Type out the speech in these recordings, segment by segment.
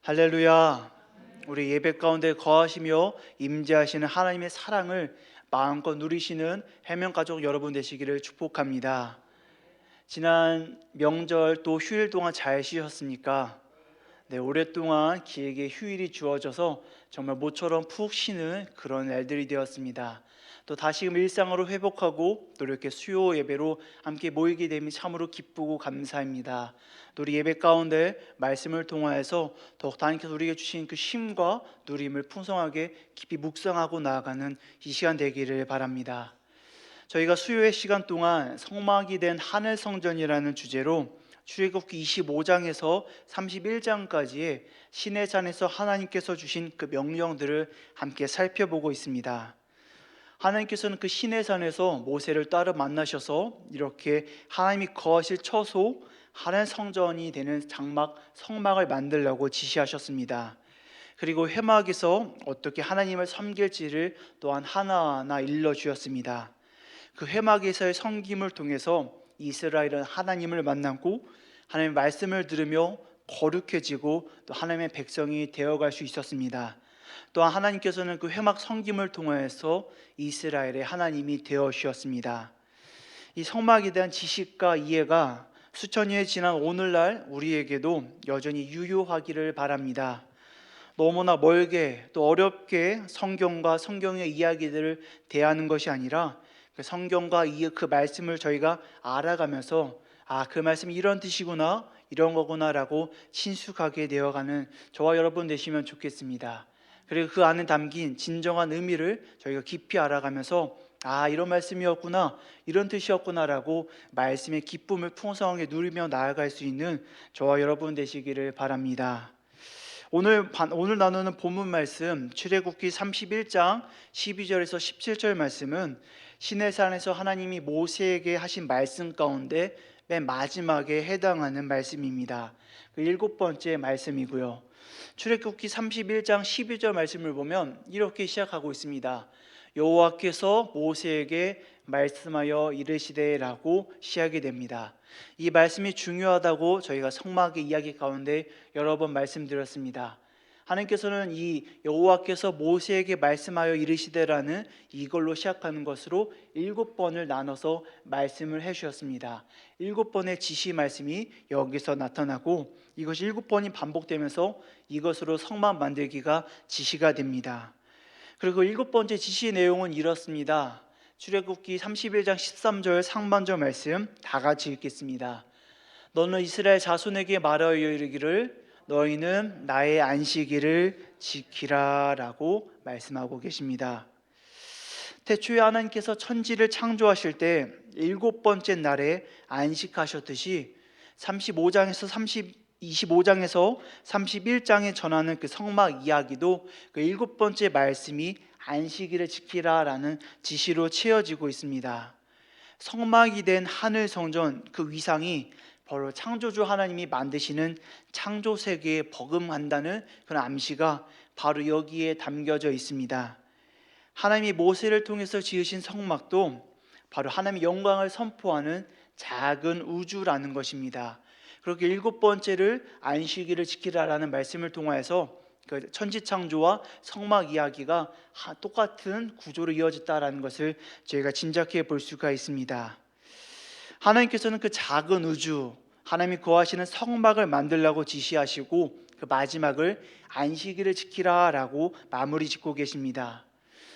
할렐루야. 우리 예배 가운데 거하시며 임재하시는 하나님의 사랑을 마음껏 누리시는 해명가족 여러분 되시기를 축복합니다. 지난 명절 또 휴일 동안 잘 쉬셨습니까? 네, 오랫동안 길게 휴일이 주어져서 정말 모처럼 푹 쉬는 그런 날들이 되었습니다. 또 다시금 일상으로 회복하고 또 이렇게 수요 예배로 함께 모이게 됨이 참으로 기쁘고 감사합니다. 또 우리 예배 가운데 말씀을 통하여서 더욱 하나님께서 우리에게 주신 그 쉼과 누림을 풍성하게 깊이 묵상하고 나아가는 이 시간 되기를 바랍니다. 저희가 수요의 시간 동안 성막이 된 하늘 성전이라는 주제로 출애굽기 25장에서 31장까지의 시내 산에서 하나님께서 주신 그 명령들을 함께 살펴보고 있습니다. 하나님께서는 그 시내 산에서 모세를 따로 만나셔서 이렇게 하나님이 거하실 처소 하늘 성전이 되는 장막 성막을 만들라고 지시하셨습니다. 그리고 회막에서 어떻게 하나님을 섬길지를 또한 하나하나 일러 주었습니다. 그 회막에서의 섬김을 통해서 이스라엘은 하나님을 만나고 하나님의 말씀을 들으며 거룩해지고 또 하나님의 백성이 되어갈 수 있었습니다. 또한 하나님께서는 그 회막 섬김을 통해서 이스라엘의 하나님이 되어 주셨습니다. 이 성막에 대한 지식과 이해가 수천 년이 지난 오늘날 우리에게도 여전히 유효하기를 바랍니다. 너무나 멀게 또 어렵게 성경과 성경의 이야기들을 대하는 것이 아니라 그 성경과 그 말씀을 저희가 알아가면서 그 말씀이 이런 뜻이구나 이런 거구나라고 친숙하게 되어가는 저와 여러분 되시면 좋겠습니다. 그리고 그 안에 담긴 진정한 의미를 저희가 깊이 알아가면서 이런 말씀이었구나 이런 뜻이었구나라고 말씀의 기쁨을 풍성하게 누리며 나아갈 수 있는 저와 여러분 되시기를 바랍니다. 오늘 나누는 본문 말씀 출애굽기 31장 12절에서 17절 말씀은 시내산에서 하나님이 모세에게 하신 말씀 가운데 맨 마지막에 해당하는 말씀입니다. 그 7번째 말씀이고요. 출애굽기 31장 12절 말씀을 보면 이렇게 시작하고 있습니다. 여호와께서 모세에게 말씀하여 이르시되라고 시작이 됩니다. 이 말씀이 중요하다고 저희가 성막의 이야기 가운데 여러 번 말씀드렸습니다. 하나님께서는 이 여호와께서 모세에게 말씀하여 이르시되라는 이걸로 시작하는 것으로 7번을 나눠서 말씀을 해주셨습니다. 7번의 지시 말씀이 여기서 나타나고 이것이 7번이 반복되면서 이것으로 성막 만들기가 지시가 됩니다. 그리고 7번째 지시 내용은 이렇습니다. 출애굽기 31장 13절 상반절 말씀 다 같이 읽겠습니다. 너는 이스라엘 자손에게 말하여 이르기를 너희는 나의 안식일을 지키라 라고 말씀하고 계십니다. 태초에 하나님께서 천지를 창조하실 때 7번째 날에 안식하셨듯이 25장에서 31장에 전하는 그 성막 이야기도 그 7번째 말씀이 안식일을 지키라라는 지시로 채워지고 있습니다. 성막이 된 하늘 성전 그 위상이 바로 창조주 하나님이 만드시는 창조 세계에 버금한다는 그런 암시가 바로 여기에 담겨져 있습니다. 하나님이 모세를 통해서 지으신 성막도 바로 하나님의 영광을 선포하는 작은 우주라는 것입니다. 그렇게 7번째를 안식일을 지키라라는 말씀을 통하여서 그 천지창조와 성막 이야기가 똑같은 구조로 이어졌다라는 것을 저희가 짐작해 볼 수가 있습니다. 하나님께서는 그 작은 우주, 하나님이 거하시는 성막을 만들라고 지시하시고 그 마지막을 안식일을 지키라라고 마무리 짓고 계십니다.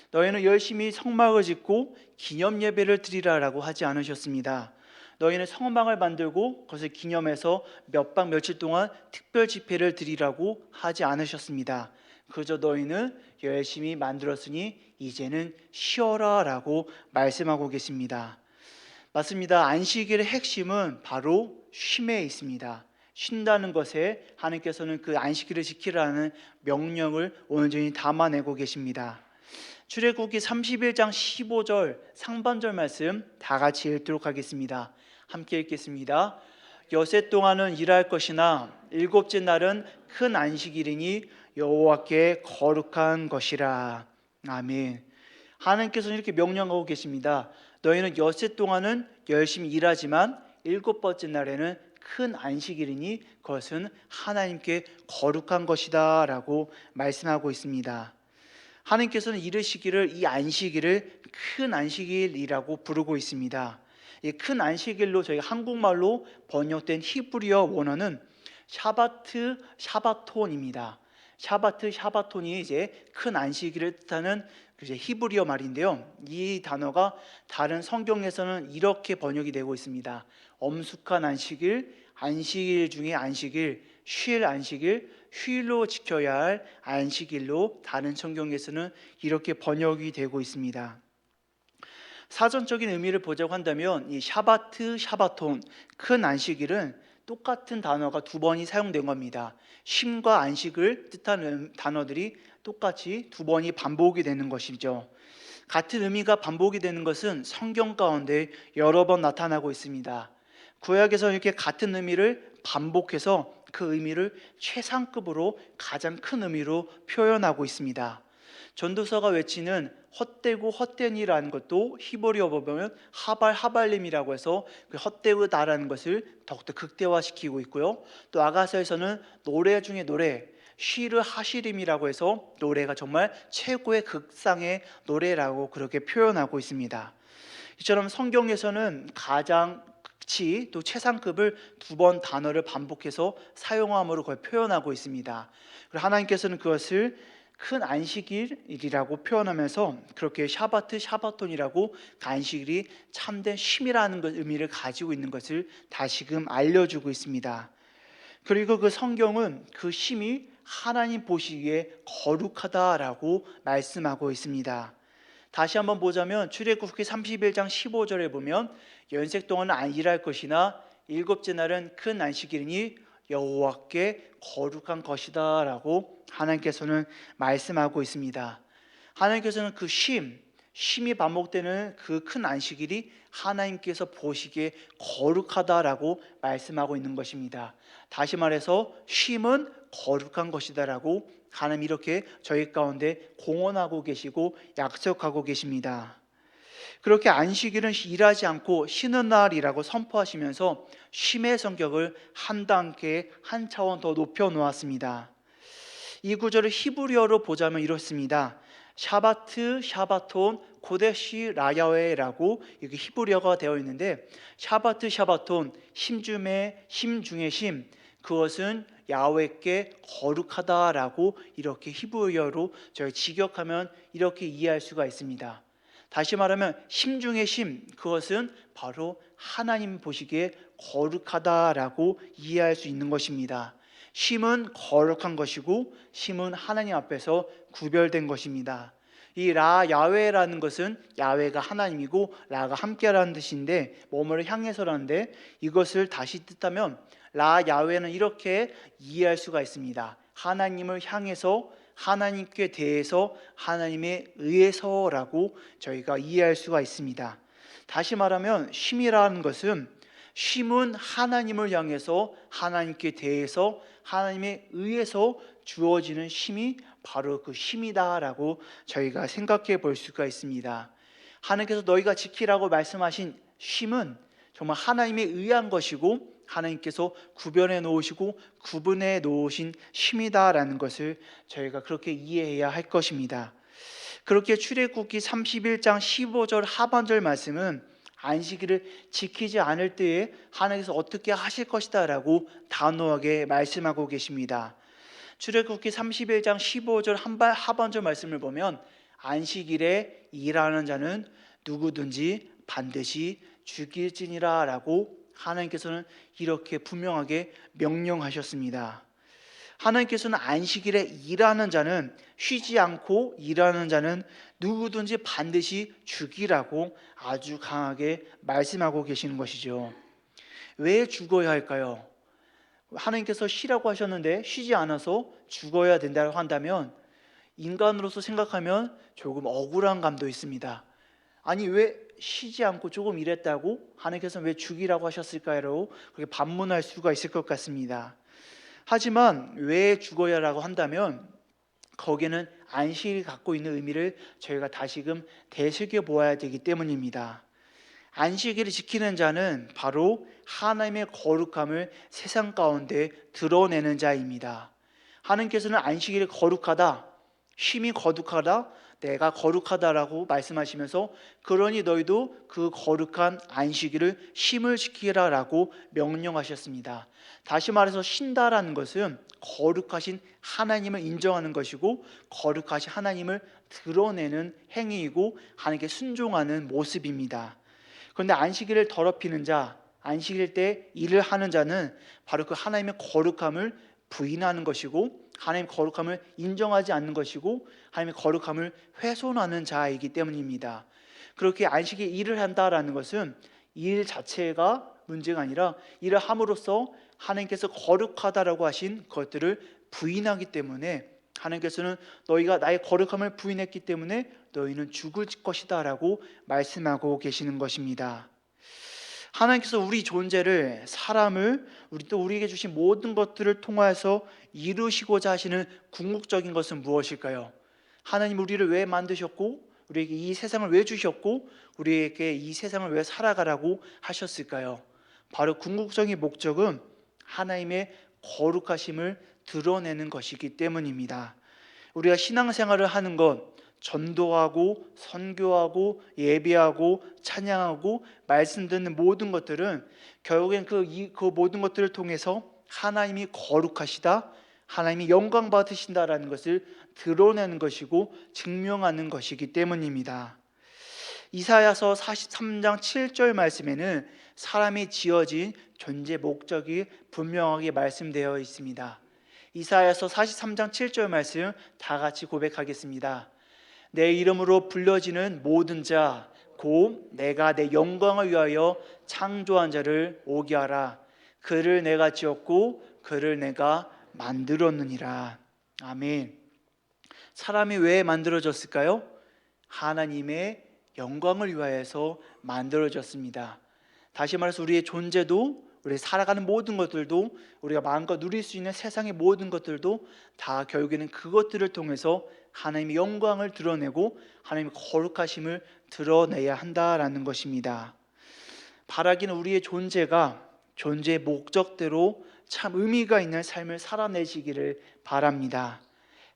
너희는 열심히 성막을 짓고 기념 예배를 드리라라고 하지 않으셨습니다. 너희는 성막을 만들고 그것을 기념해서 몇 박 며칠 동안 특별 집회를 드리라고 하지 않으셨습니다. 그저 너희는 열심히 만들었으니 이제는 쉬어라 라고 말씀하고 계십니다. 맞습니다. 안식일의 핵심은 바로 쉼에 있습니다. 쉰다는 것에 하나님께서는 그 안식일을 지키라는 명령을 온전히 담아내고 계십니다. 출애굽기 31장 15절 상반절 말씀 다 같이 읽도록 하겠습니다. 함께 읽겠습니다. 여세 동안은 일할 것이나 일곱째 날은 큰 안식일이니 여호와께 거룩한 것이라. 아멘. 하나님께서는 이렇게 명령하고 계십니다. 너희는 여세 동안은 열심히 일하지만 7번째 날에는 큰 안식일이니 그것은 하나님께 거룩한 것이다 라고 말씀하고 있습니다. 하나님께서는 이르시기를 이 안식일을 큰 안식일이라고 부르고 있습니다. 이 큰 안식일로 저희가 한국말로 번역된 히브리어 원어는 샤바트 샤바톤입니다. 샤바트 샤바톤이 이제 큰 안식일을 뜻하는 이제 히브리어 말인데요. 이 단어가 다른 성경에서는 이렇게 번역이 되고 있습니다. 엄숙한 안식일, 안식일 중에 안식일, 쉴 안식일, 휴일로 지켜야 할 안식일로 다른 성경에서는 이렇게 번역이 되고 있습니다. 사전적인 의미를 보자고 한다면 이 샤바트, 샤바톤, 큰 안식일은 똑같은 단어가 두 번이 사용된 겁니다. 쉼과 안식을 뜻하는 단어들이 똑같이 두 번이 반복이 되는 것이죠. 같은 의미가 반복이 되는 것은 성경 가운데 여러 번 나타나고 있습니다. 구약에서 이렇게 같은 의미를 반복해서 그 의미를 최상급으로 가장 큰 의미로 표현하고 있습니다. 전도서가 외치는 헛되고 헛되니라는 것도 히브리어 보면 하발림이라고 해서 그 헛되다라는 것을 더욱더 극대화시키고 있고요. 또 아가서에서는 노래 중에 노래, 시르 하시림이라고 해서 노래가 정말 최고의 극상의 노래라고 그렇게 표현하고 있습니다. 이처럼 성경에서는 가장 극치 또 최상급을 두 번 단어를 반복해서 사용함으로 그걸 표현하고 있습니다. 그리고 하나님께서는 그것을 큰 안식일이라고 표현하면서 그렇게 샤바트 샤바톤이라고 안식일이 참된 쉼이라는 의미를 가지고 있는 것을 다시금 알려주고 있습니다. 그리고 그 성경은 그 쉼이 하나님 보시기에 거룩하다라고 말씀하고 있습니다. 다시 한번 보자면 출애굽기 31장 15절에 보면 연색 동안은 일할 것이나 일곱째 날은 큰 안식일이니 여호와께 거룩한 것이다 라고 하나님께서는 말씀하고 있습니다. 하나님께서는 그 쉼이 반복되는 그 큰 안식일이 하나님께서 보시기에 거룩하다라고 말씀하고 있는 것입니다. 다시 말해서 쉼은 거룩한 것이다라고 하나님 이렇게 저희 가운데 공언하고 계시고 약속하고 계십니다. 그렇게 안식일은 일하지 않고 쉬는 날이라고 선포하시면서 쉼의 성격을 한 단계 한 차원 더 높여 놓았습니다. 이 구절을 히브리어로 보자면 이렇습니다. 샤바트, 샤바톤, 고데시 라야웨라고 이게 히브리어가 되어 있는데 샤바트, 샤바톤, 쉼 중에 쉼, 그것은 야훼께 거룩하다라고 이렇게 히브리어로 저희 직역하면 이렇게 이해할 수가 있습니다. 다시 말하면 쉼 중에 쉼, 그것은 바로 하나님 보시기에 거룩하다라고 이해할 수 있는 것입니다. 쉼은 거룩한 것이고 쉼은 하나님 앞에서 구별된 것입니다. 이 야훼라는 것은 야훼가 하나님이고 라가 함께라는 뜻인데 뭐뭐를 향해서라는데 이것을 다시 뜻하면 야훼는 이렇게 이해할 수가 있습니다. 하나님을 향해서 하나님께 대해서 하나님에 의해서라고 저희가 이해할 수가 있습니다. 다시 말하면 쉼이라는 것은 쉼은 하나님을 향해서 하나님께 대해서 하나님에 의해서 주어지는 쉼이 바로 그 쉼이다라고 저희가 생각해 볼 수가 있습니다. 하나님께서 너희가 지키라고 말씀하신 쉼은 정말 하나님에 의한 것이고 하나님께서 구별해 놓으시고 구분해 놓으신 쉼이다라는 것을 저희가 그렇게 이해해야 할 것입니다. 그렇게 출애굽기 31장 15절 하반절 말씀은 안식일을 지키지 않을 때에 하나님께서 어떻게 하실 것이다 라고 단호하게 말씀하고 계십니다. 출애굽기 31장 15절 하반절 말씀을 보면 안식일에 일하는 자는 누구든지 반드시 죽일지니라 라고 하나님께서는 이렇게 분명하게 명령하셨습니다. 하나님께서는 안식일에 일하는 자는 쉬지 않고 일하는 자는 누구든지 반드시 죽이라고 아주 강하게 말씀하고 계시는 것이죠. 왜 죽어야 할까요? 하나님께서 쉬라고 하셨는데 쉬지 않아서 죽어야 된다고 한다면 인간으로서 생각하면 조금 억울한 감도 있습니다. 아니 왜 쉬지 않고 조금 일했다고 하나님께서 왜 죽이라고 하셨을까요? 그렇게 반문할 수가 있을 것 같습니다. 하지만 왜 죽어야라고 한다면 거기에는 안식일이 갖고 있는 의미를 저희가 다시금 되새겨 보아야 되기 때문입니다. 안식일을 지키는 자는 바로 하나님의 거룩함을 세상 가운데 드러내는 자입니다. 하나님께서는 안식일이 거룩하다, 쉼이 거룩하다, 내가 거룩하다라고 말씀하시면서 그러니 너희도 그 거룩한 안식일을 쉼을 지키라라고 명령하셨습니다. 다시 말해서 쉰다라는 것은 거룩하신 하나님을 인정하는 것이고 거룩하신 하나님을 드러내는 행위이고 하나님께 순종하는 모습입니다. 그런데 안식일을 더럽히는 자, 안식일 때 일을 하는 자는 바로 그 하나님의 거룩함을 부인하는 것이고 하나님의 거룩함을 인정하지 않는 것이고 하나님의 거룩함을 훼손하는 자이기 때문입니다. 그렇게 안식일 일을 한다라는 것은 일 자체가 문제가 아니라 일을 함으로써 하나님께서 거룩하다라고 하신 것들을 부인하기 때문에 하나님께서는 너희가 나의 거룩함을 부인했기 때문에 너희는 죽을 것이다 라고 말씀하고 계시는 것입니다. 하나님께서 우리 존재를, 사람을, 또 우리에게 주신 모든 것들을 통하여서 이루시고자 하시는 궁극적인 것은 무엇일까요? 하나님 우리를 왜 만드셨고 우리에게 이 세상을 왜 주셨고 우리에게 이 세상을 왜 살아가라고 하셨을까요? 바로 궁극적인 목적은 하나님의 거룩하심을 드러내는 것이기 때문입니다. 우리가 신앙생활을 하는 것, 전도하고 선교하고 예배하고 찬양하고 말씀 듣는 모든 것들은 결국엔 그 모든 것들을 통해서 하나님이 거룩하시다, 하나님이 영광 받으신다라는 것을 드러내는 것이고 증명하는 것이기 때문입니다. 이사야서 43장 7절 말씀에는 사람이 지어진 존재 목적이 분명하게 말씀되어 있습니다. 이사야서 43장 7절 말씀 다 같이 고백하겠습니다. 내 이름으로 불려지는 모든 자, 곧 내가 내 영광을 위하여 창조한 자를 오게 하라. 그를 내가 지었고 그를 내가 만들었느니라. 아멘. 사람이 왜 만들어졌을까요? 하나님의 영광을 위하여서 만들어졌습니다. 다시 말해서 우리의 존재도, 우리 살아가는 모든 것들도, 우리가 마음껏 누릴 수 있는 세상의 모든 것들도 다 결국에는 그것들을 통해서 하나님의 영광을 드러내고 하나님의 거룩하심을 드러내야 한다라는 것입니다. 바라기는 우리의 존재가 존재의 목적대로 참 의미가 있는 삶을 살아내시기를 바랍니다.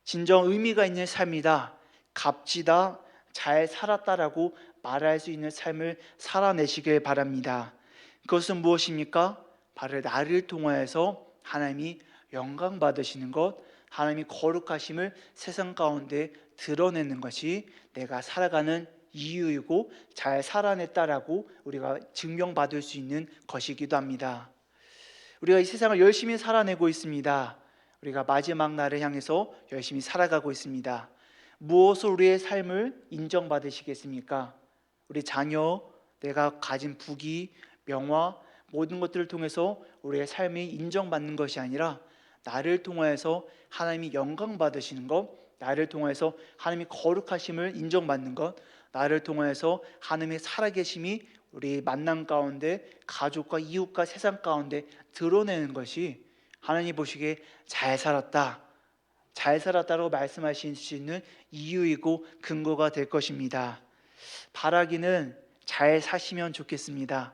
진정 의미가 있는 삶이다, 값지다, 잘 살았다라고 말할 수 있는 삶을 살아내시길 바랍니다. 그것은 무엇입니까? 바로 나를 통하여서 하나님이 영광 받으시는 것, 하나님이 거룩하심을 세상 가운데 드러내는 것이 내가 살아가는 이유이고 잘 살아냈다라고 우리가 증명받을 수 있는 것이기도 합니다. 우리가 이 세상을 열심히 살아내고 있습니다. 우리가 마지막 날을 향해서 열심히 살아가고 있습니다. 무엇으로 우리의 삶을 인정받으시겠습니까? 우리 자녀, 내가 가진 부귀, 명화, 모든 것들을 통해서 우리의 삶이 인정받는 것이 아니라 나를 통하여서 하나님이 영광 받으시는 것, 나를 통하여서 하나님이 거룩하심을 인정받는 것, 나를 통하여서 하나님의 살아계심이 우리 만남 가운데 가족과 이웃과 세상 가운데 드러내는 것이 하나님 보시기에 잘 살았다, 잘 살았다고 말씀하실 수 있는 이유이고 근거가 될 것입니다. 바라기는 잘 사시면 좋겠습니다.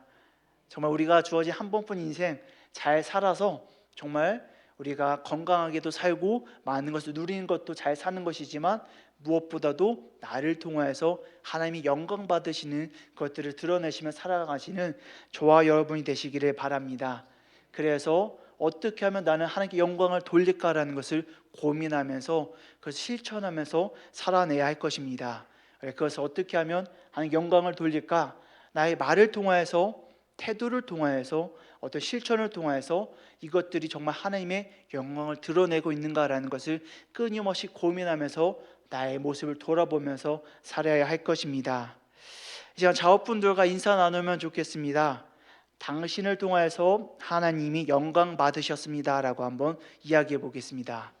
정말 우리가 주어진 한 번뿐 인생 잘 살아서 정말 우리가 건강하게도 살고 많은 것을 누리는 것도 잘 사는 것이지만 무엇보다도 나를 통하여서 하나님이 영광 받으시는 것들을 드러내시며 살아가시는 저와 여러분이 되시기를 바랍니다. 그래서 어떻게 하면 나는 하나님께 영광을 돌릴까라는 것을 고민하면서 그것을 실천하면서 살아내야 할 것입니다. 그것을 어떻게 하면 하나님 영광을 돌릴까? 나의 말을 통하여서, 태도를 통하여서, 어떤 실천을 통하여서 이것들이 정말 하나님의 영광을 드러내고 있는가라는 것을 끊임없이 고민하면서 나의 모습을 돌아보면서 살아야 할 것입니다. 이 시간 자업분들과 인사 나누면 좋겠습니다. 당신을 통하여서 하나님이 영광 받으셨습니다 라고 한번 이야기해 보겠습니다.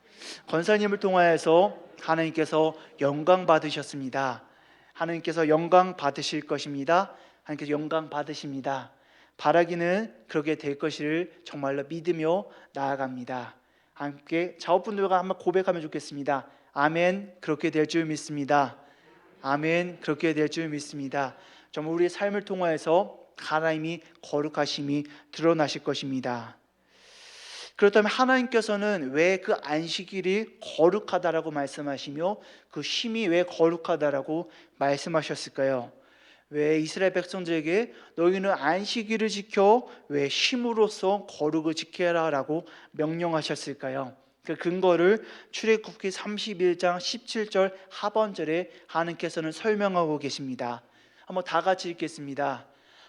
권사님을 통하여서 하나님께서 영광 받으셨습니다. 하나님께서 영광 받으실 것입니다. 하나님께서 영광 받으십니다. 바라기는 그렇게 될 것을 정말로 믿으며 나아갑니다. 함께 자업분들과 한번 고백하면 좋겠습니다. 아멘, 그렇게 될 줄 믿습니다. 아멘, 그렇게 될 줄 믿습니다. 정말 우리의 삶을 통하여서 하나님이 거룩하심이 드러나실 것입니다. 그렇다면 하나님께서는 왜 그 안식일이 거룩하다라고 말씀하시며 그 쉼이 왜 거룩하다라고 말씀하셨을까요? 왜 이스라엘 백성들에게 너희는 안식일을 지켜 왜 쉼으로써 거룩을 지켜라라고 명령하셨을까요? 그 근거를 출애굽기 31장 17절 하반절에 하나님께서는 설명하고 계십니다. 한번 다 같이 읽겠습니다.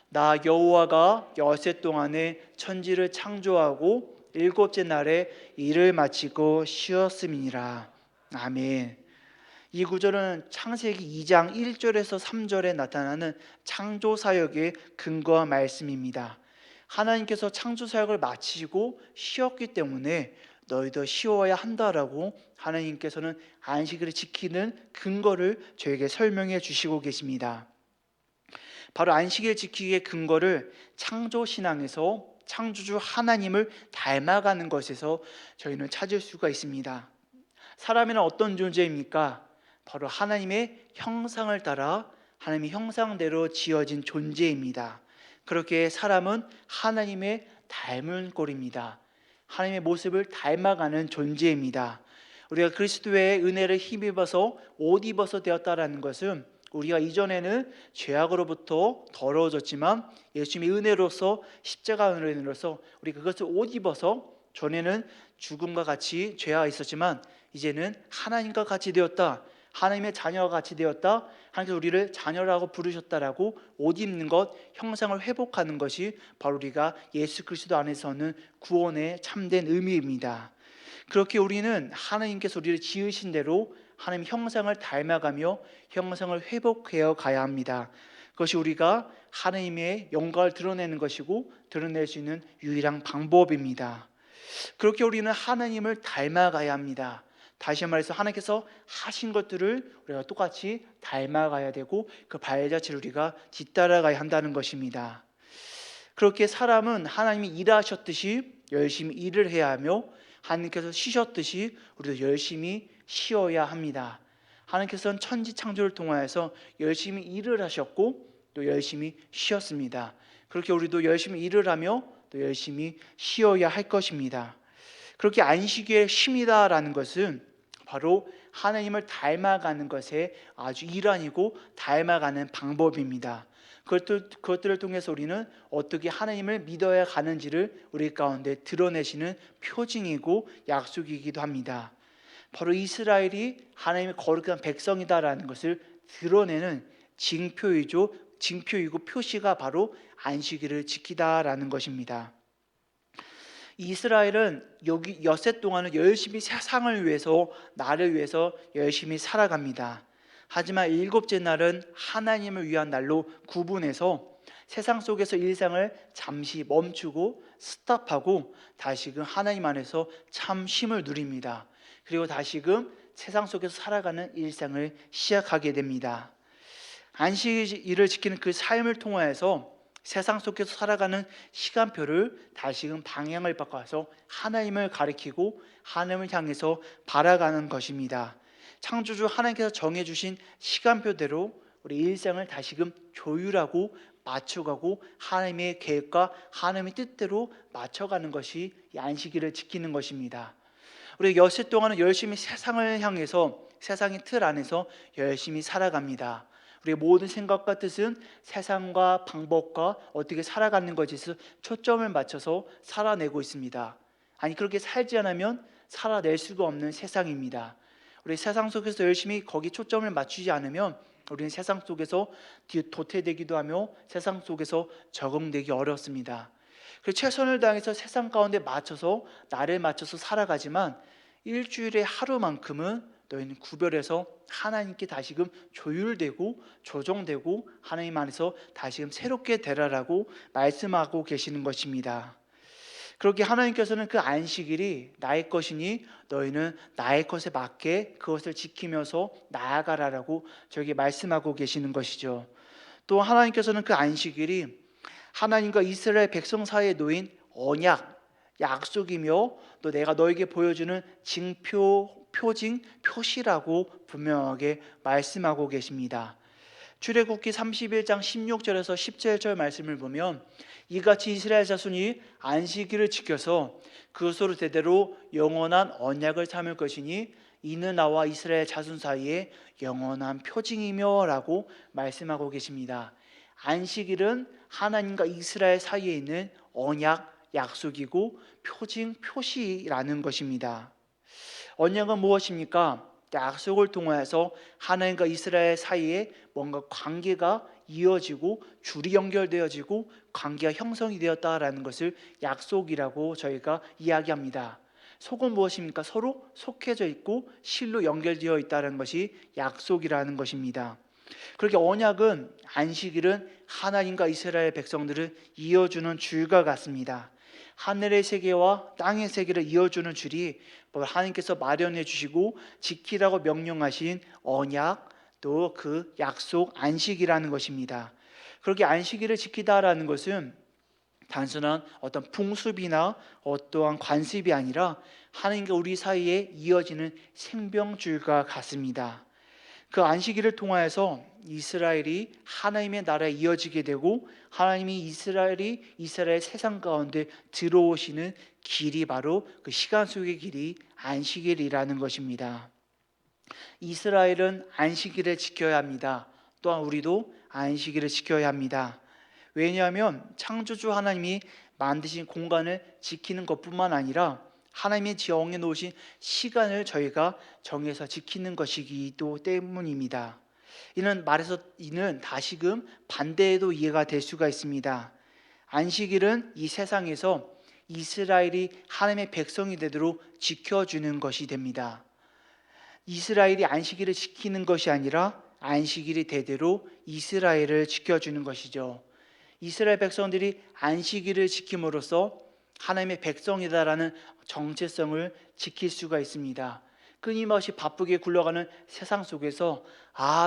나 여호와가 여섯 동안에 천지를 창조하고 일곱째 날에 일을 마치고 쉬었음이니라. 아멘. 이 구절은 창세기 2장 1절에서 3절에 나타나는 창조 사역의 근거와 말씀입니다. 하나님께서 창조 사역을 마치시고 쉬었기 때문에 너희도 쉬어야 한다라고 하나님께서는 안식일을 지키는 근거를 저에게 설명해 주시고 계십니다. 바로 안식일 지키기의 근거를 창조 신앙에서 창조주 하나님을 닮아가는 것에서 저희는 찾을 수가 있습니다. 사람이란 어떤 존재입니까? 바로 하나님의 형상을 따라 하나님의 형상대로 지어진 존재입니다. 그렇게 사람은 하나님의 닮은 꼴입니다. 하나님의 모습을 닮아가는 존재입니다. 우리가 그리스도의 은혜를 힘입어서 옷 입어서 되었다라는 것은 우리가 이전에는 죄악으로부터 더러워졌지만 예수님의 은혜로서 십자가 은혜로서 우리 그것을 옷 입어서 전에는 죽음과 같이 죄가 있었지만 이제는 하나님과 같이 되었다. 하나님의 자녀와 같이 되었다. 하나님께서 우리를 자녀라고 부르셨다라고 옷 입는 것, 형상을 회복하는 것이 바로 우리가 예수 그리스도 안에서는 구원의 참된 의미입니다. 그렇게 우리는 하나님께서 우리를 지으신 대로 하나님 형상을 닮아가며 형상을 회복해어 가야 합니다. 그것이 우리가 하나님의 영광을 드러내는 것이고 드러낼 수 있는 유일한 방법입니다. 그렇게 우리는 하나님을 닮아가야 합니다. 다시 말해서 하나님께서 하신 것들을 우리가 똑같이 닮아가야 되고 그 발자취를 우리가 뒤따라가야 한다는 것입니다. 그렇게 사람은 하나님이 일하셨듯이 열심히 일을 해야 하며 하나님께서 쉬셨듯이 우리도 열심히 쉬어야 합니다. 하나님께서는 천지 창조를 통하여서 열심히 일을 하셨고 또 열심히 쉬었습니다. 그렇게 우리도 열심히 일을 하며 또 열심히 쉬어야 할 것입니다. 그렇게 안식일의 쉼이다라는 것은 바로 하나님을 닮아가는 것의 아주 일환이고 닮아가는 방법입니다. 그것들을 통해서 우리는 어떻게 하나님을 믿어야 가는지를 우리 가운데 드러내시는 표징이고 약속이기도 합니다. 바로 이스라엘이 하나님의 거룩한 백성이다라는 것을 드러내는 징표이고 표시가 바로 안식일을 지키다라는 것입니다. 이스라엘은 여기 엿새 동안은 열심히 세상을 위해서 나를 위해서 열심히 살아갑니다. 하지만 일곱째 날은 하나님을 위한 날로 구분해서 세상 속에서 일상을 잠시 멈추고 스탑하고 다시금 하나님 안에서 참 쉼을 누립니다. 그리고 다시금 세상 속에서 살아가는 일상을 시작하게 됩니다. 안식일을 지키는 그 삶을 통하여서 세상 속에서 살아가는 시간표를 다시금 방향을 바꿔서 하나님을 가리키고 하나님을 향해서 바라가는 것입니다. 창조주 하나님께서 정해주신 시간표대로 우리 일상을 다시금 조율하고 맞춰가고 하나님의 계획과 하나님의 뜻대로 맞춰가는 것이 이 안식일을 지키는 것입니다. 우리 엿새 동안은 열심히 세상을 향해서 세상의 틀 안에서 열심히 살아갑니다. 우리의 모든 생각과 뜻은 세상과 방법과 어떻게 살아가는 것에서 초점을 맞춰서 살아내고 있습니다. 아니 그렇게 살지 않으면 살아낼 수가 없는 세상입니다. 우리 세상 속에서 열심히 거기 초점을 맞추지 않으면 우리는 세상 속에서 도태되기도 하며 세상 속에서 적응되기 어렵습니다. 그래서 최선을 다해서 세상 가운데 맞춰서 나를 맞춰서 살아가지만 일주일의 하루만큼은 너희는 구별해서 하나님께 다시금 조율되고 조정되고 하나님 안에서 다시금 새롭게 되라라고 말씀하고 계시는 것입니다. 그렇게 하나님께서는 그 안식일이 나의 것이니 너희는 나의 것에 맞게 그것을 지키면서 나아가라라고 저에게 말씀하고 계시는 것이죠. 또 하나님께서는 그 안식일이 하나님과 이스라엘 백성 사이에 놓인 언약, 약속이며 또 내가 너에게 보여주는 징표, 표징, 표시라고 분명하게 말씀하고 계십니다. 출애굽기 31장 16절에서 17절 말씀을 보면 이같이 이스라엘 자손이 안식일을 지켜서 그것으로 대대로 영원한 언약을 삼을 것이니 이는 나와 이스라엘 자손 사이에 영원한 표징이며 라고 말씀하고 계십니다. 안식일은 하나님과 이스라엘 사이에 있는 언약, 약속이고 표징, 표시라는 것입니다. 언약은 무엇입니까? 약속을 통해서 하나님과 이스라엘 사이에 뭔가 관계가 이어지고 줄이 연결되어지고 관계가 형성이 되었다라는 것을 약속이라고 저희가 이야기합니다. 속은 무엇입니까? 서로 속해져 있고 실로 연결되어 있다는 것이 약속이라는 것입니다. 그렇게 언약은, 안식일은 하나님과 이스라엘 백성들을 이어주는 줄과 같습니다. 하늘의 세계와 땅의 세계를 이어주는 줄이 하나님께서 마련해 주시고 지키라고 명령하신 언약, 또 그 약속, 안식이라는 것입니다. 그렇게 안식일을 지키다라는 것은 단순한 어떤 풍습이나 어떠한 관습이 아니라 하나님과 우리 사이에 이어지는 생명줄과 같습니다. 그 안식일을 통하여서 이스라엘이 하나님의 나라에 이어지게 되고 하나님이 이스라엘 세상 가운데 들어오시는 길이 바로 그 시간 속의 길이 안식일이라는 것입니다. 이스라엘은 안식일을 지켜야 합니다. 또한 우리도 안식일을 지켜야 합니다. 왜냐하면 창조주 하나님이 만드신 공간을 지키는 것뿐만 아니라 하나님이 정해 놓으신 시간을 저희가 정해서 지키는 것이기도 때문입니다. 이는 다시금 반대에도 이해가 될 수가 있습니다. 안식일은 이 세상에서 이스라엘이 하나님의 백성이 되도록 지켜주는 것이 됩니다. 이스라엘이 안식일을 지키는 것이 아니라 안식일이 대대로 이스라엘을 지켜주는 것이죠. 이스라엘 백성들이 안식일을 지킴으로써 하나님의 백성이다라는 정체성을 지킬 수가 있습니다. 끊임없이 바쁘게 굴러가는 세상 속에서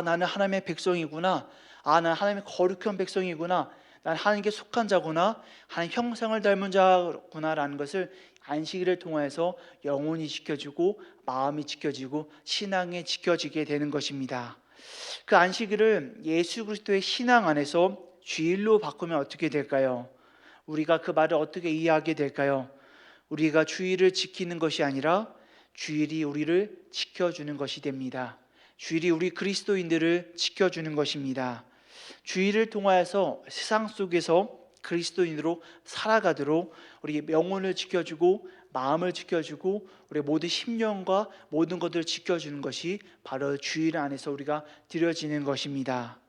나는 하나님의 백성이구나, 나는 하나님의 거룩한 백성이구나, 난 하나님께 속한 자구나, 하나님 형상을 닮은 자구나라는 것을 안식일을 통해서 영혼이 지켜지고 마음이 지켜지고 신앙이 지켜지게 되는 것입니다. 그 안식일을 예수 그리스도의 신앙 안에서 주일로 바꾸면 어떻게 될까요? 우리가 그 말을 어떻게 이해하게 될까요? 우리가 주일을 지키는 것이 아니라 주일이 우리를 지켜주는 것이 됩니다. 주일이 우리 그리스도인들을 지켜주는 것입니다. 주일을 통하여서 세상 속에서 그리스도인으로 살아가도록 우리 영혼을 지켜주고 마음을 지켜주고 우리 모든 심령과 모든 것들을 지켜주는 것이 바로 주일 안에서 우리가 드려지는 것입니다.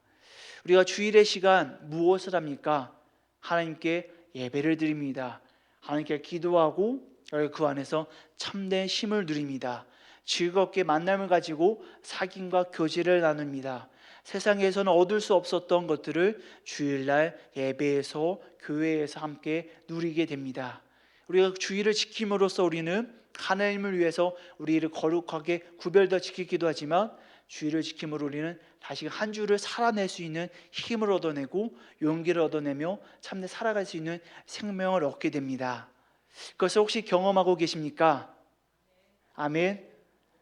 우리가 주일의 시간 무엇을 합니까? 하나님께 예배를 드립니다. 하나님께 기도하고 그 안에서 참된 쉼을 누립니다. 즐겁게 만남을 가지고 사귐과 교제를 나눕니다. 세상에서는 얻을 수 없었던 것들을 주일날 예배에서 교회에서 함께 누리게 됩니다. 우리가 주일을 지킴으로써 우리는 하나님을 위해서 우리를 거룩하게 구별되어 지키기도 하지만 주일을 지킴으로 우리는 다시 한 주를 살아낼 수 있는 힘을 얻어내고 용기를 얻어내며 참내 살아갈 수 있는 생명을 얻게 됩니다. 그것을 혹시 경험하고 계십니까? 아멘.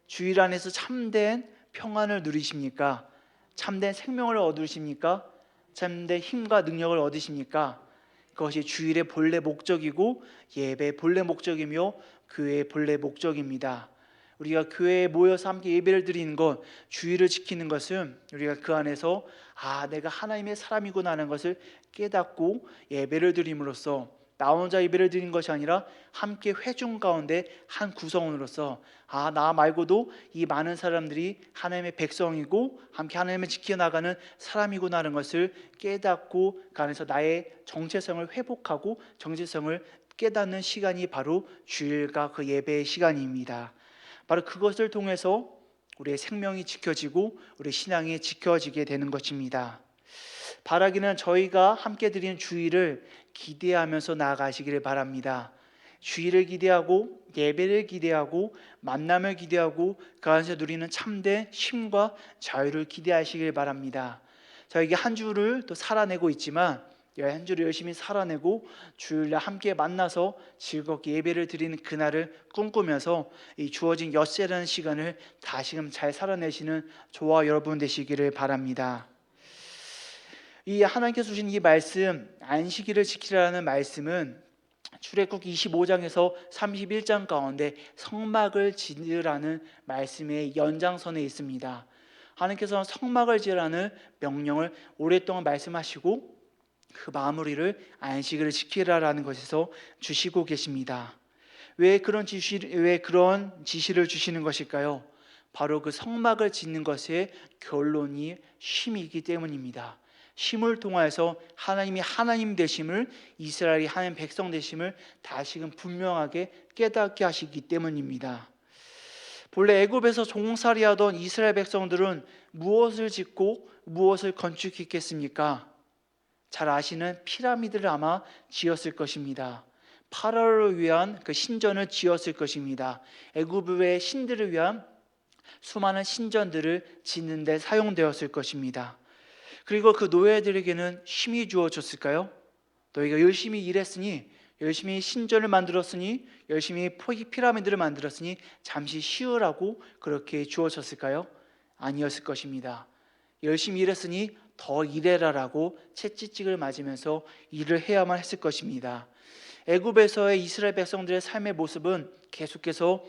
주일 안에서 참된 평안을 누리십니까? 참된 생명을 얻으십니까? 참된 힘과 능력을 얻으십니까? 그것이 주일의 본래 목적이고 예배의 본래 목적이며 교회의 본래 목적입니다. 우리가 교회에 모여서 함께 예배를 드리는 것, 주일을 지키는 것은 우리가 그 안에서 내가 하나님의 사람이구나 하는 것을 깨닫고 예배를 드림으로써 나 혼자 예배를 드리는 것이 아니라 함께 회중 가운데 한 구성원으로서 나 말고도 이 많은 사람들이 하나님의 백성이고 함께 하나님을 지켜나가는 사람이구나 하는 것을 깨닫고 그 안에서 나의 정체성을 회복하고 정체성을 깨닫는 시간이 바로 주일과 그 예배의 시간입니다. 바로 그것을 통해서 우리의 생명이 지켜지고 우리 신앙이 지켜지게 되는 것입니다. 바라기는 저희가 함께 드리는 주일을 기대하면서 나아가시기를 바랍니다. 주일을 기대하고 예배를 기대하고 만남을 기대하고 그 안에서 누리는 참된 쉼과 자유를 기대하시길 바랍니다. 저에게 한 주를 또 살아내고 있지만 한 주를 열심히 살아내고 주일날 함께 만나서 즐겁게 예배를 드리는 그날을 꿈꾸면서 이 주어진 엿새라는 시간을 다시금 잘 살아내시는 저와 여러분 되시기를 바랍니다. 이 하나님께서 주신 이 말씀, 안식일을 지키라는 말씀은 출애굽 25장에서 31장 가운데 성막을 지으라는 말씀의 연장선에 있습니다. 하나님께서는 성막을 지으라는 명령을 오랫동안 말씀하시고 그 마무리를 안식일을 지키라라는 것에서 주시고 계십니다. 왜 그런 지시를 주시는 것일까요? 바로 그 성막을 짓는 것의 결론이 쉼이기 때문입니다. 쉼을 통하여서 하나님이 하나님 되심을, 이스라엘이 하나님 백성 되심을 다시금 분명하게 깨닫게 하시기 때문입니다. 본래 애굽에서 종살이하던 이스라엘 백성들은 무엇을 짓고 무엇을 건축했겠습니까? 잘 아시는 피라미드를 아마 지었을 것입니다. 파라오를 위한 그 신전을 지었을 것입니다. 애굽의 신들을 위한 수많은 신전들을 짓는 데 사용되었을 것입니다. 그리고 그 노예들에게는 쉼이 주어졌을까요? 너희가 열심히 일했으니, 열심히 신전을 만들었으니, 열심히 피라미드를 만들었으니 잠시 쉬으라고 그렇게 주어졌을까요? 아니었을 것입니다. 열심히 일했으니 더 일해라라고 채찍질을 맞으면서 일을 해야만 했을 것입니다. 애굽에서의 이스라엘 백성들의 삶의 모습은 계속해서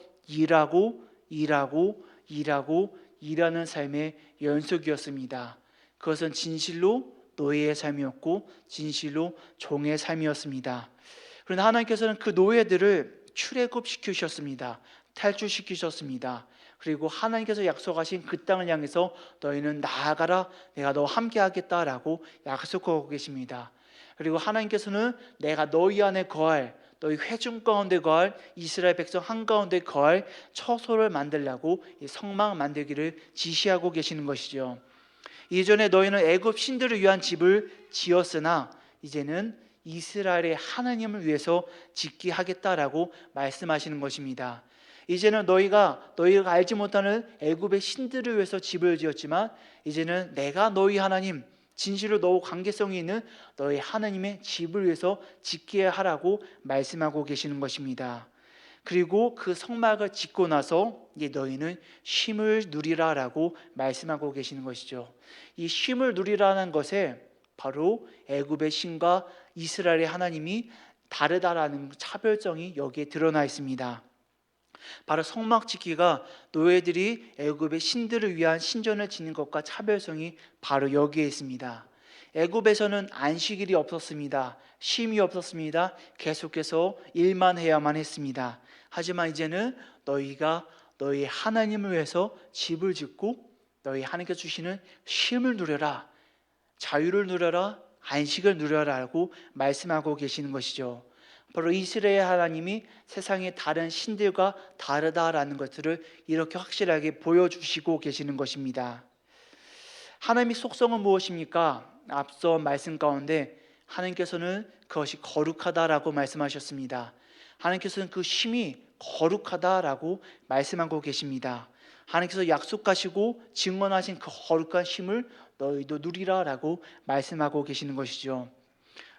일하는 삶의 연속이었습니다. 그것은 진실로 노예의 삶이었고 진실로 종의 삶이었습니다. 그러나 하나님께서는 그 노예들을 출애굽시키셨습니다. 탈출시키셨습니다. 그리고 하나님께서 약속하신 그 땅을 향해서 너희는 나아가라, 내가 너와 함께 하겠다라고 약속하고 계십니다. 그리고 하나님께서는 내가 너희 안에 거할, 너희 회중 가운데 거할, 이스라엘 백성 한가운데 거할 처소를 만들라고 이 성막 만들기를 지시하고 계시는 것이죠. 이전에 너희는 애굽 신들을 위한 집을 지었으나 이제는 이스라엘의 하나님을 위해서 짓게 하겠다라고 말씀하시는 것입니다. 이제는 너희가 알지 못하는 애굽의 신들을 위해서 집을 지었지만 이제는 내가 너희 하나님, 진실로 너와 관계성이 있는 너희 하나님의 집을 위해서 짓게 하라고 말씀하고 계시는 것입니다. 그리고 그 성막을 짓고 나서 이제 너희는 쉼을 누리라라고 말씀하고 계시는 것이죠. 이 쉼을 누리라는 것에 바로 애굽의 신과 이스라엘의 하나님이 다르다라는 차별점이 여기에 드러나 있습니다. 바로 성막 짓기가 노예들이 애굽의 신들을 위한 신전을 짓는 것과 차별성이 바로 여기에 있습니다. 애굽에서는 안식일이 없었습니다. 쉼이 없었습니다. 계속해서 일만 해야만 했습니다. 하지만 이제는 너희가 너희 하나님을 위해서 집을 짓고 너희 하나님께서 주시는 쉼을 누려라, 자유를 누려라, 안식을 누려라라고 말씀하고 계시는 것이죠. 바로 이스라엘 하나님이 세상의 다른 신들과 다르다라는 것들을 이렇게 확실하게 보여주시고 계시는 것입니다. 하나님의 속성은 무엇입니까? 앞서 말씀 가운데 하나님께서는 그것이 거룩하다라고 말씀하셨습니다. 하나님께서는 그 쉼이 거룩하다라고 말씀하고 계십니다. 하나님께서 약속하시고 증언하신 그 거룩한 쉼을 너희도 누리라라고 말씀하고 계시는 것이죠.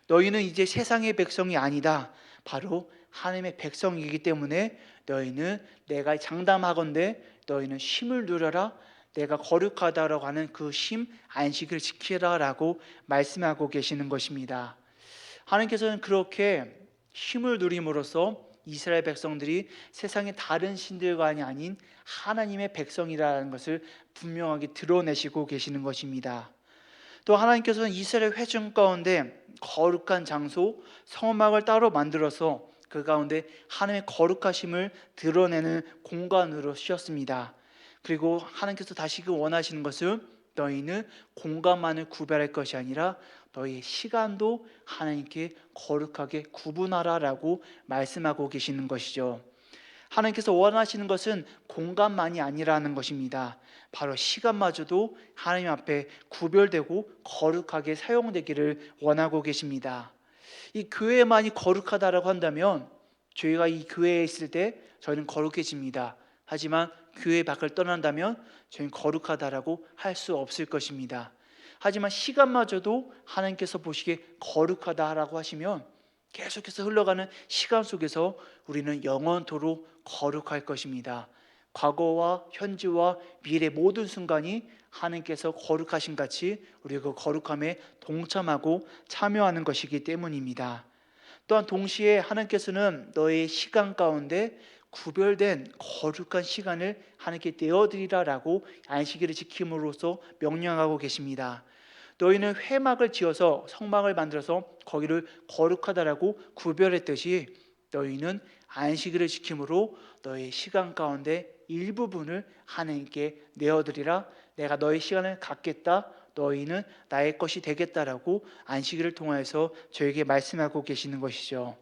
너희는 이제 세상의 백성이 아니다, 바로 하나님의 백성이기 때문에 너희는 내가 장담하건대 너희는 쉼을 누려라, 내가 거룩하다라고 하는 그 쉼, 안식을 지키라라고 말씀하고 계시는 것입니다. 하나님께서는 그렇게 쉼을 누림으로써 이스라엘 백성들이 세상의 다른 신들과 아닌 하나님의 백성이라는 것을 분명하게 드러내시고 계시는 것입니다. 또 하나님께서는 이스라엘 회중 가운데 거룩한 장소, 성막을 따로 만들어서 그 가운데 하나님의 거룩하심을 드러내는 공간으로 쓰셨습니다. 그리고 하나님께서 다시금 원하시는 것은 너희는 공간만을 구별할 것이 아니라 너희의 시간도 하나님께 거룩하게 구분하라라고 말씀하고 계시는 것이죠. 하나님께서 원하시는 것은 공간만이 아니라는 것입니다. 바로 시간마저도 하나님 앞에 구별되고 거룩하게 사용되기를 원하고 계십니다. 이 교회만이 거룩하다라고 한다면 저희가 이 교회에 있을 때 저희는 거룩해집니다. 하지만 교회 밖을 떠난다면 저희는 거룩하다라고 할 수 없을 것입니다. 하지만 시간마저도 하나님께서 보시기에 거룩하다라고 하시면 계속해서 흘러가는 시간 속에서 우리는 영원토록 거룩할 것입니다. 과거와 현재와 미래 모든 순간이 하나님께서 거룩하신 같이 우리가 그 거룩함에 동참하고 참여하는 것이기 때문입니다. 또한 동시에 하나님께서는 너의 시간 가운데 구별된 거룩한 시간을 하나님께 내어드리라라고 안식일을 지킴으로써 명령하고 계십니다. 너희는 회막을 지어서 성막을 만들어서 거기를 거룩하다라고 구별했듯이 너희는 안식일을 지킴으로 너희 시간 가운데 일부분을 하나님께 내어드리라. 내가 너희 시간을 갖겠다. 너희는 나의 것이 되겠다라고 안식일을 통해서 저에게 말씀하고 계시는 것이죠.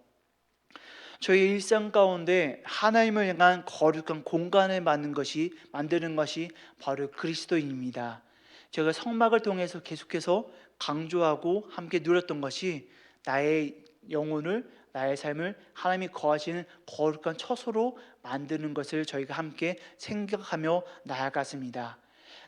저희 일상 가운데 하나님을 향한 거룩한 공간을 만드는 것이 바로 그리스도인입니다. 제가 성막을 통해서 계속해서 강조하고 함께 누렸던 것이 나의 영혼을, 나의 삶을 하나님이 거하시는 거룩한 처소로 만드는 것을 저희가 함께 생각하며 나아갔습니다.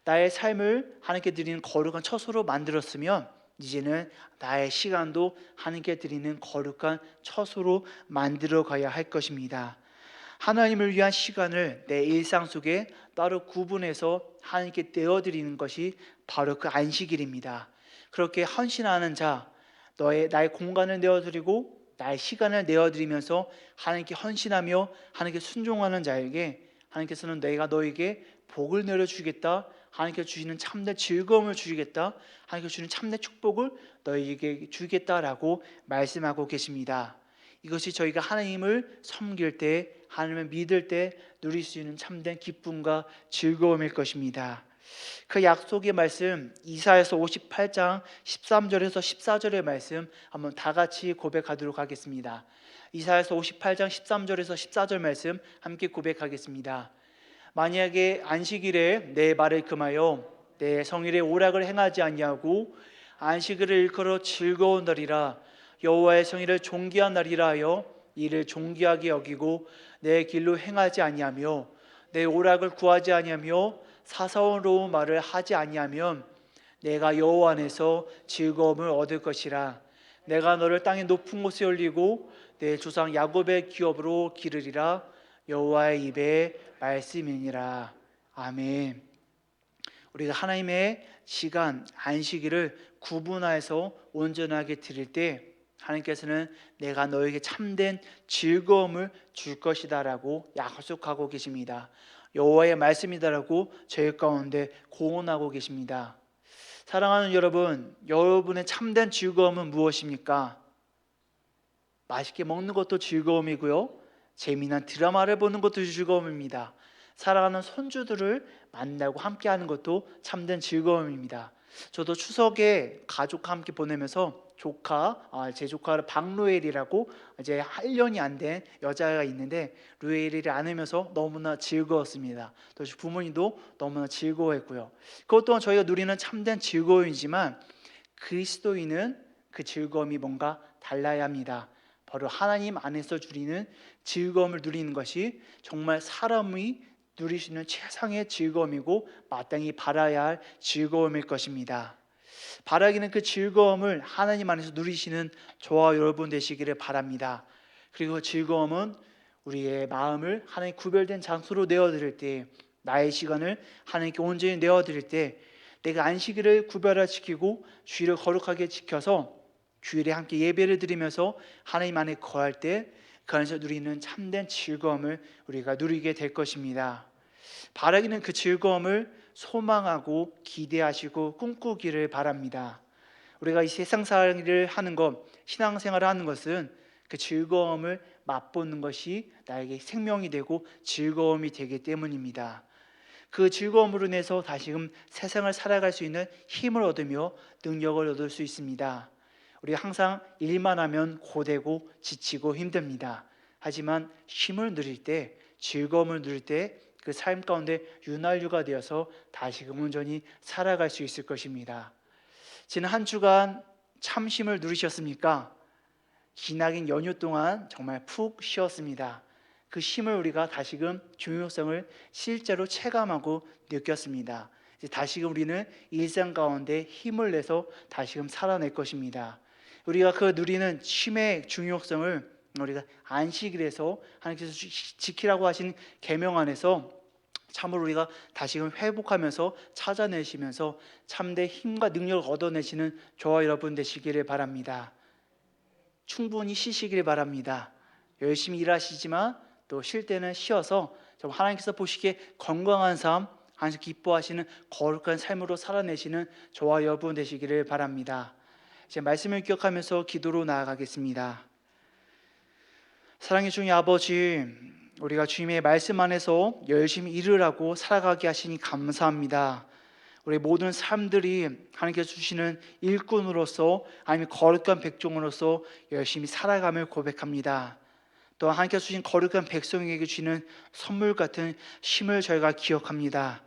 나의 삶을 하나님께 드리는 거룩한 처소로 만들었으면 이제는 나의 시간도 하나님께 드리는 거룩한 처소로 만들어 가야 할 것입니다. 하나님을 위한 시간을 내 일상 속에 따로 구분해서 하나님께 내어드리는 것이 바로 그 안식일입니다. 그렇게 헌신하는 자, 나의 공간을 내어드리고 나의 시간을 내어드리면서 하나님께 헌신하며 하나님께 순종하는 자에게 하나님께서는 내가 너에게 복을 내려주겠다, 하나님께 주시는 참된 즐거움을 주시겠다, 하나님께 주시는 참된 축복을 너에게 주겠다라고 말씀하고 계십니다. 이것이 저희가 하나님을 섬길 때, 하나님을 믿을 때 누릴 수 있는 참된 기쁨과 즐거움일 것입니다. 그 약속의 말씀, 이사야서 58장 13절에서 14절의 말씀 한번 다 같이 고백하도록 하겠습니다. 이사야서 58장 13절에서 14절 말씀 함께 고백하겠습니다. 만약에 안식일에 내 말을 금하여 내 성일에 오락을 행하지 아니하고 안식일을 일컬어 즐거운 날이라 여호와의 성일을 존귀한 날이라 하여 이를 존귀하게 여기고 내 길로 행하지 아니하며 내 오락을 구하지 아니하며 사사로운 말을 하지 아니하면 내가 여호와 안에서 즐거움을 얻을 것이라. 내가 너를 땅의 높은 곳에 올리고 내 조상 야곱의 기업으로 기르리라. 여호와의 입의 말씀이니라. 아멘. 우리가 하나님의 시간 안식일을 구분하여서 온전하게 드릴 때 하나님께서는 내가 너에게 참된 즐거움을 줄 것이다라고 약속하고 계십니다. 여호와의 말씀이다라고 저희 가운데 고언하고 계십니다. 사랑하는 여러분, 여러분의 참된 즐거움은 무엇입니까? 맛있게 먹는 것도 즐거움이고요, 재미난 드라마를 보는 것도 즐거움입니다. 사랑하는 손주들을 만나고 함께하는 것도 참된 즐거움입니다. 저도 추석에 가족과 함께 보내면서 제 조카 박루엘이라고 이제 1년이 안 된 여자가 있는데 루엘이를 안으면서 너무나 즐거웠습니다. 또 부모님도 너무나 즐거워했고요. 그것 또한 저희가 누리는 참된 즐거움이지만 그리스도인은 그 즐거움이 뭔가 달라야 합니다. 바로 하나님 안에서 누리는 즐거움을 누리는 것이 정말 사람이 누릴 수 있는 최상의 즐거움이고 마땅히 바라야 할 즐거움일 것입니다. 바라기는 그 즐거움을 하나님 안에서 누리시는 저와 여러분 되시기를 바랍니다. 그리고 그 즐거움은 우리의 마음을 하나님 구별된 장소로 내어드릴 때, 나의 시간을 하나님께 온전히 내어드릴 때, 내가 안식일을 구별화시키고 주일을 거룩하게 지켜서 주일에 함께 예배를 드리면서 하나님 안에 거할 때 그 안에서 누리는 참된 즐거움을 우리가 누리게 될 것입니다. 바라기는 그 즐거움을 소망하고 기대하시고 꿈꾸기를 바랍니다. 우리가 이 세상살이를 하는 것, 신앙생활을 하는 것은 그 즐거움을 맛보는 것이 나에게 생명이 되고 즐거움이 되기 때문입니다. 그 즐거움으로 인해서 다시금 세상을 살아갈 수 있는 힘을 얻으며 능력을 얻을 수 있습니다. 우리가 항상 일만 하면 고되고 지치고 힘듭니다. 하지만 쉼을 누릴 때, 즐거움을 누릴 때 그 삶 가운데 윤활유가 되어서 다시금 온전히 살아갈 수 있을 것입니다. 지난 한 주간 참 쉼을 누리셨습니까? 기나긴 연휴 동안 정말 푹 쉬었습니다. 그 쉼을 우리가 다시금 중요성을 실제로 체감하고 느꼈습니다. 이제 다시금 우리는 일상 가운데 힘을 내서 다시금 살아낼 것입니다. 우리가 그 누리는 쉼의 중요성을 우리가 안식일에서 하나님께서 지키라고 하신 계명 안에서 참으로 우리가 다시금 회복하면서 찾아내시면서 참된 힘과 능력을 얻어내시는 저와 여러분 되시기를 바랍니다. 충분히 쉬시길 바랍니다. 열심히 일하시지만 또 쉴 때는 쉬어서 좀 하나님께서 보시기에 건강한 삶, 하나님 기뻐하시는 거룩한 삶으로 살아내시는 저와 여러분 되시기를 바랍니다. 제 말씀을 기억하면서 기도로 나아가겠습니다. 사랑의 주님 아버지, 우리가 주님의 말씀 안에서 열심히 일을 하고 살아가게 하시니 감사합니다. 우리 모든 사람들이 하나님께서 주시는 일꾼으로서 아니면 거룩한 백종으로서 열심히 살아감을 고백합니다. 또 하나님께서 주신 거룩한 백성에게 주시는 선물 같은 쉼을 저희가 기억합니다.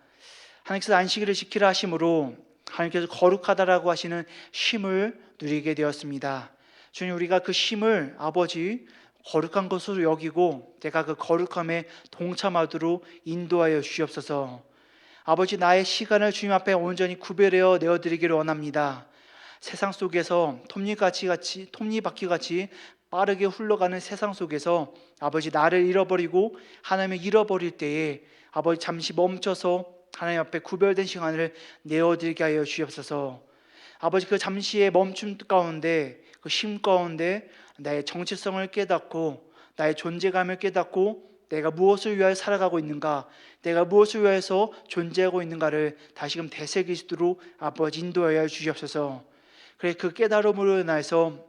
하나님께서 안식일을 지키라 하심으로 하나님께서 거룩하다라고 하시는 쉼을 누리게 되었습니다. 주님, 우리가 그 쉼을 아버지 거룩한 것으로 여기고 내가 그 거룩함에 동참하도록 인도하여 주시옵소서. 아버지, 나의 시간을 주님 앞에 온전히 구별하여 내어드리기를 원합니다. 세상 속에서 톱니바퀴같이 빠르게 흘러가는 세상 속에서 아버지 나를 잃어버리고 하나님을 잃어버릴 때에 아버지 잠시 멈춰서 하나님 앞에 구별된 시간을 내어드리게 하여 주시옵소서. 아버지, 그 잠시의 멈춤 가운데 그 쉼 가운데 나의 정체성을 깨닫고 나의 존재감을 깨닫고 내가 무엇을 위하여 살아가고 있는가, 내가 무엇을 위해서 존재하고 있는가를 다시금 되새기시도록 아버지 인도하여 주시옵소서. 그래 그 깨달음으로 인해서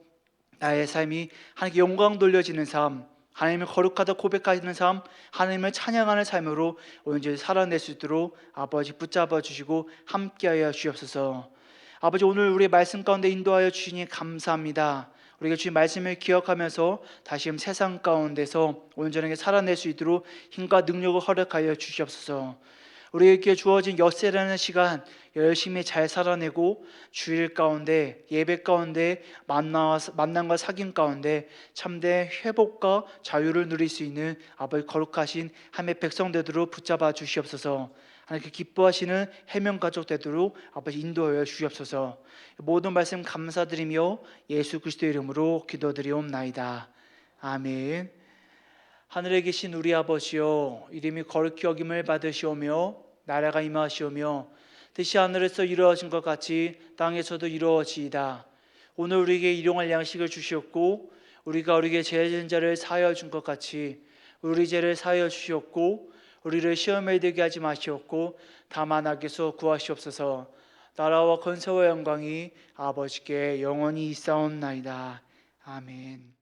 나의 삶이 하나님께 영광 돌려지는 삶, 하나님을 거룩하다 고백하는 삶, 하나님을 찬양하는 삶으로 온전히 살아낼 수 있도록 아버지 붙잡아 주시고 함께하여 주시옵소서. 아버지, 오늘 우리의 말씀 가운데 인도하여 주시니 감사합니다. 우리가 주의 말씀을 기억하면서 다시금 세상 가운데서 온전하게 살아낼 수 있도록 힘과 능력을 허락하여 주시옵소서. 우리에게 주어진 엿새라는 시간 열심히 잘 살아내고 주일 가운데 예배 가운데 만남과 사귐 가운데 참된 회복과 자유를 누릴 수 있는 아버지 거룩하신 하나님의 백성 되도록 붙잡아 주시옵소서. 하나님께 기뻐하시는 해명 가족 되도록 아버지 인도하여 주시옵소서. 모든 말씀 감사드리며 예수 그리스도의 이름으로 기도드리옵나이다. 아멘. 하늘에 계신 우리 아버지여, 이름이 거룩히 여김을 받으시오며 나라가 임하시오며 뜻이 하늘에서 이루어진 것 같이 땅에서도 이루어지이다. 오늘 우리에게 일용할 양식을 주시옵고 우리가 우리에게 죄진 자를 사하여 준 것 같이 우리 죄를 사하여 주시옵고 우리를 시험에 들게 하지 마시옵고 다만 악에서 구하시옵소서. 나라와 권세와 영광이 아버지께 영원히 있사옵나이다. 아멘.